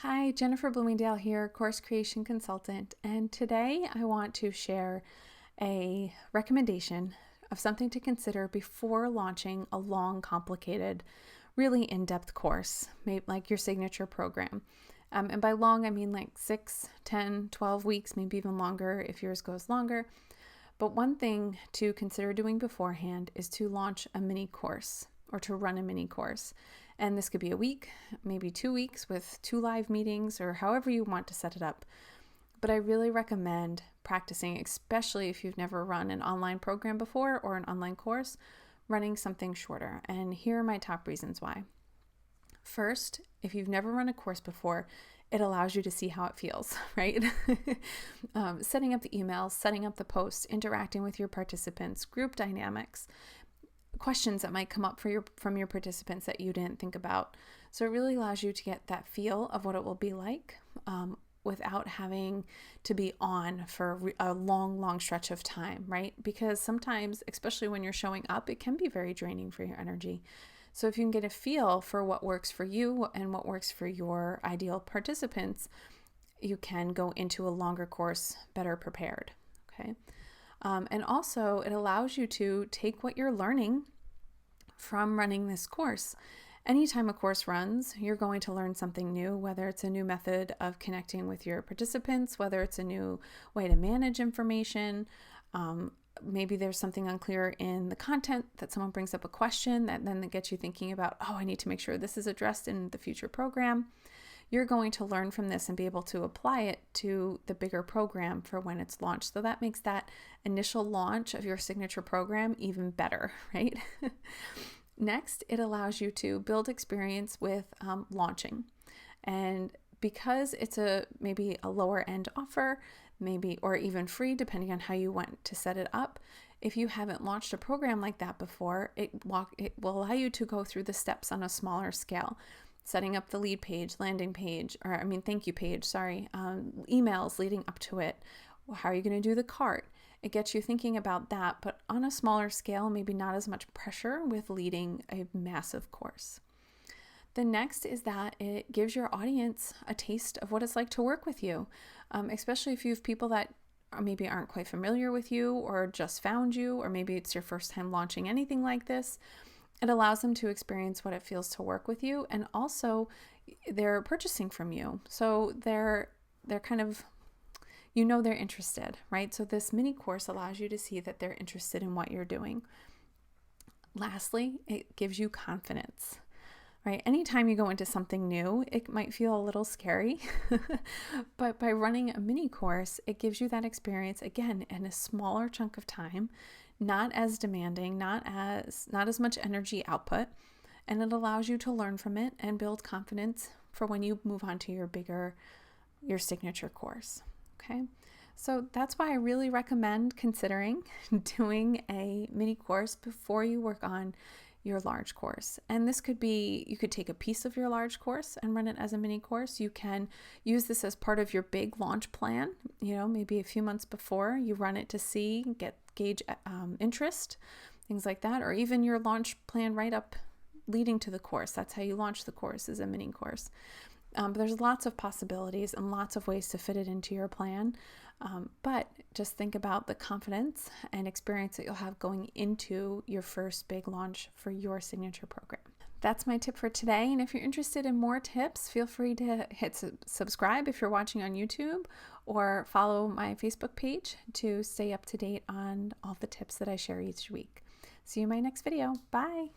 Hi, Jennifer Bloomingdale here, course creation consultant, and today I want to share a recommendation of something to consider before launching a long, complicated, really in-depth course, maybe like your signature program. And by long, I mean like 6, 10, 12 weeks, maybe even longer if yours goes longer. But one thing to consider doing beforehand is to launch a mini course or to run a mini course. And this could be a week, maybe 2 weeks with 2 live meetings or however you want to set it up. But I really recommend practicing, especially if you've never run an online program before or an online course, running something shorter. And here are my top reasons why. First, if you've never run a course before, it allows you to see how it feels, right? Setting up the emails, setting up the posts, interacting with your participants, group dynamics, questions that might come up from your participants that you didn't think about. So it really allows you to get that feel of what it will be like without having to be on for a long stretch of time, right? Because sometimes, especially when you're showing up, it can be very draining for your energy. So if you can get a feel for what works for you and what works for your ideal participants, you can go into a longer course better prepared, okay? And also, it allows you to take what you're learning from running this course. Anytime a course runs, you're going to learn something new, whether it's a new method of connecting with your participants, whether it's a new way to manage information. Maybe there's something unclear in the content that someone brings up a question that then gets you thinking about, oh, I need to make sure this is addressed in the future program. You're going to learn from this and be able to apply it to the bigger program for when it's launched. So that makes that initial launch of your signature program even better, right? Next, it allows you to build experience with launching. And because it's maybe a lower end offer, maybe, or even free, depending on how you want to set it up, if you haven't launched a program like that before, it will allow you to go through the steps on a smaller scale. Setting up the lead page, landing page, thank you page, emails leading up to it. How are you going to do the cart? It gets you thinking about that, but on a smaller scale, maybe not as much pressure with leading a massive course. The next is that it gives your audience a taste of what it's like to work with you, especially if you have people that maybe aren't quite familiar with you or just found you, or maybe it's your first time launching anything like this. It allows them to experience what it feels to work with you, and also they're purchasing from you. So they're kind of, they're interested, right? So this mini course allows you to see that they're interested in what you're doing. Lastly, it gives you confidence, right? Anytime you go into something new, it might feel a little scary, but by running a mini course, it gives you that experience again in a smaller chunk of time, not as demanding, not as much energy output, and it allows you to learn from it and build confidence for when you move on to your signature course. Okay, so that's why I really recommend considering doing a mini course before you work on your large course. And this could be, you could take a piece of your large course and run it as a mini course. You can use this as part of your big launch plan, maybe a few months before you run it to gauge interest, things like that, or even your launch plan right up leading to the course. That's how you launch the course, is a mini course. But there's lots of possibilities and lots of ways to fit it into your plan. But just think about the confidence and experience that you'll have going into your first big launch for your signature program. That's my tip for today. And if you're interested in more tips, feel free to hit subscribe if you're watching on YouTube, or follow my Facebook page to stay up to date on all the tips that I share each week. See you in my next video. Bye.